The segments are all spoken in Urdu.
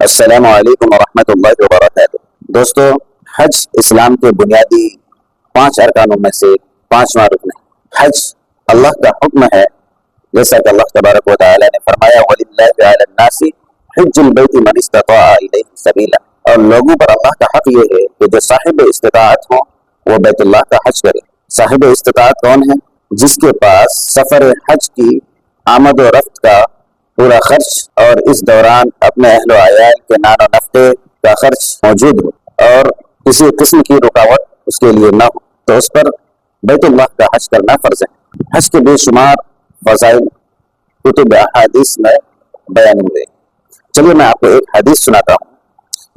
السلام علیکم ورحمۃ اللہ وبرکاتہ۔ دوستو، حج اسلام کے بنیادی 5 ارکانوں میں سے 5واں رکن ہے۔ حج اللہ کا حکم ہے، جیسا کہ اللہ تبارک و تعالی نے فرمایا وَلِلَّهِ عَلَى النَّاسِ حِجُّ الْبَيْتِ مَنِ اسْتَطَاعَ إِلَيْهِ سَبِيلًا، اور لوگوں پر اللہ کا حق یہ ہے کہ جو صاحب استطاعت ہوں وہ بیت اللہ کا حج کرے۔ صاحب استطاعت کون ہے؟ جس کے پاس سفر حج کی آمد و رفت کا پورا خرچ اور اس دوران اپنے اہل و عیال کے نان و نفقے کا خرچ موجود ہو اور کسی قسم کی رکاوٹ اس کے لیے نہ ہو، تو اس پر بیت اللہ کا حج کرنا فرض ہے۔ حج کے بے شمار فضائل کتب احادیث میں بیان ہوئے۔ چلیے میں آپ کو ایک حدیث سناتا ہوں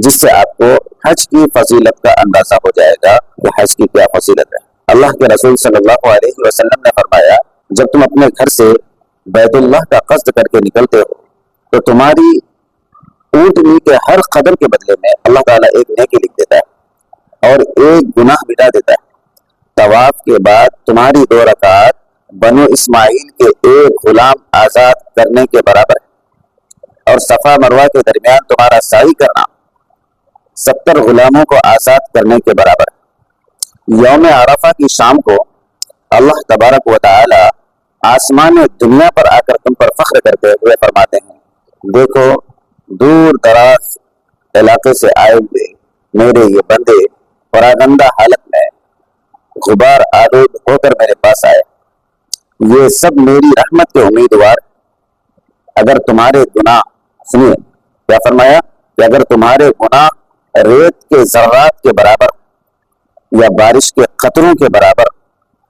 جس سے آپ کو حج کی فضیلت کا اندازہ ہو جائے گا کہ حج کی کیا فضیلت ہے۔ اللہ کے رسول صلی اللہ علیہ وسلم نے فرمایا، جب تم اپنے گھر سے بیت اللہ کا قصد کر کے نکلتے ہو تو تمہاری اونٹنی کے ہر قدم کے بدلے میں اللہ تعالیٰ ایک نیکی لکھ دیتا ہے اور ایک گناہ مٹا دیتا ہے۔ طواف کے بعد تمہاری 2 رکعات بنو اسماعیل کے ایک غلام آزاد کرنے کے برابر ہے، اور صفا مروہ کے درمیان تمہارا سعی کرنا 70 غلاموں کو آزاد کرنے کے برابر ہے۔ یوم عرفہ کی شام کو اللہ تبارک و تعالی آسمان دنیا پر آ کر تم پر فخر کرتے ہوئے فرماتے ہیں، دیکھو دور دراز علاقے سے آئے ہوئے میرے یہ بندے پراگندہ حالت میں غبار آلود ہو کر میرے پاس آئے، یہ سب میری رحمت کے امیدوار۔ اگر تمہارے گناہ، سنیے کیا فرمایا، کہ اگر تمہارے گناہ ریت کے ذرات کے برابر یا بارش کے قطروں کے برابر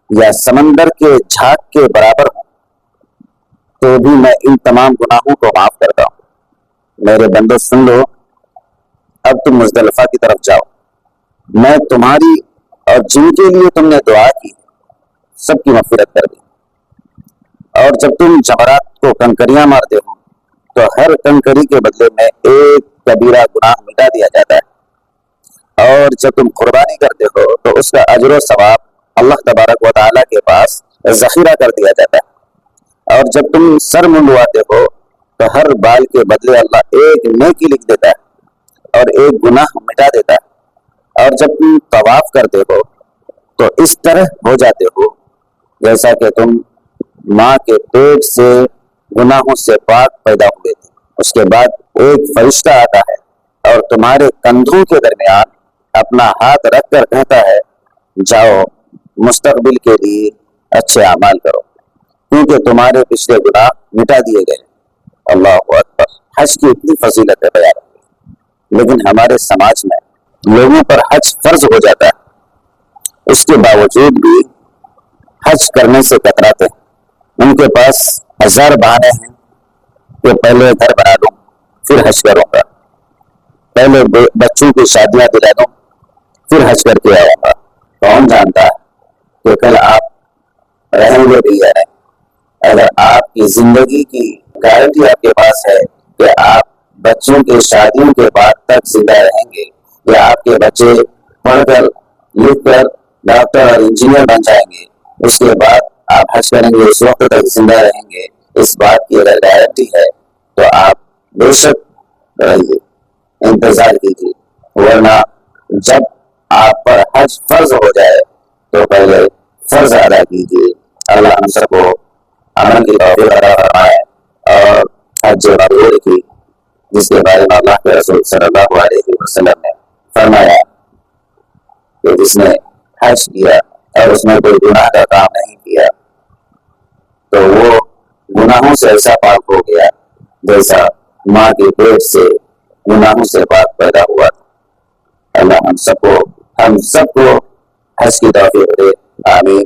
یا سمندر کے جھاگ کے برابر ہوں تو بھی میں ان تمام گناہوں کو معاف کرتا ہوں۔ میرے بندو سن لو، اب تم مزدلفہ کی طرف جاؤ، میں تمہاری اور جن کے لیے تم نے دعا کی سب کی مغفرت کر دی، اور جب تم جمرات کو کنکریاں مارتے ہو تو ہر کنکری کے بدلے میں ایک کبیرہ گناہ مٹا دیا جاتا ہے، اور جب تم قربانی کرتے ہو تو اس کا اجر و ثواب اللہ تبارک و تعالیٰ کے پاس ذخیرہ کر دیا جاتا ہے، اور جب تم سر منڈواتے ہو تو ہر بال کے بدلے اللہ ایک نیکی لکھ دیتا ہے اور ایک گناہ مٹا دیتا ہے، اور جب تم طواف کرتے ہو تو اس طرح ہو جاتے ہو جیسا کہ تم ماں کے پیٹ سے گناہوں سے پاک پیدا ہوئے تھے۔ اس کے بعد ایک فرشتہ آتا ہے اور تمہارے کندھوں کے درمیان اپنا ہاتھ رکھ کر کہتا ہے، جاؤ مستقبل کے لیے اچھے اعمال کرو کیونکہ تمہارے پچھلے گناہ مٹا دیے گئے۔ اللہ اکبر۔ حج کی اتنی فضیلت ہے بیان ہوئی، لیکن ہمارے سماج میں لوگوں پر حج فرض ہو جاتا ہے، اس کے باوجود بھی حج کرنے سے کتراتے ہیں۔ ان کے پاس 1000 بہانے ہیں کہ پہلے گھر بنا لوں پھر حج کروں گا، پہلے بچوں کی شادیاں دلا دوں پھر حج کر کے آؤں گا۔ کون جانتا ہے کہ کل آپ رہیں گے بھی یا نہیں؟ اگر آپ کی زندگی کی گارنٹی آپ کے پاس ہے کہ آپ بچوں کی شادیوں کے بعد تک زندہ رہیں گے، یا آپ کے بچے پڑھ کر لکھ کر ڈاکٹر اور انجینئر بن جائیں گے، اس کے بعد آپ حج کریں گے، اس وقت تک زندہ رہیں گے، اس بات کی اگر گارنٹی ہے تو آپ بے شک رہیے، انتظار کیجیے، ورنہ جب آپ پر حج فرض ہو جائے تو پہلے فرض ادا کیجیے۔ اللہ ہم سب کو عمل کی توفیق عطا فرمائے اور حج مبرور کی، جس کے بارے میں اللہ کے رسول صلی اللہ علیہ وسلم نے فرمایا کہ جس نے حج کیا اور اس نے کوئی گناہ کا کام نہیں کیا تو وہ گناہوں سے ایسا پاک ہو گیا جیسا ماں کے پیٹ سے گناہوں سے پاک پیدا ہوا تھا۔ اللہ ہم سب کو حج کی توفیق دے، آمین۔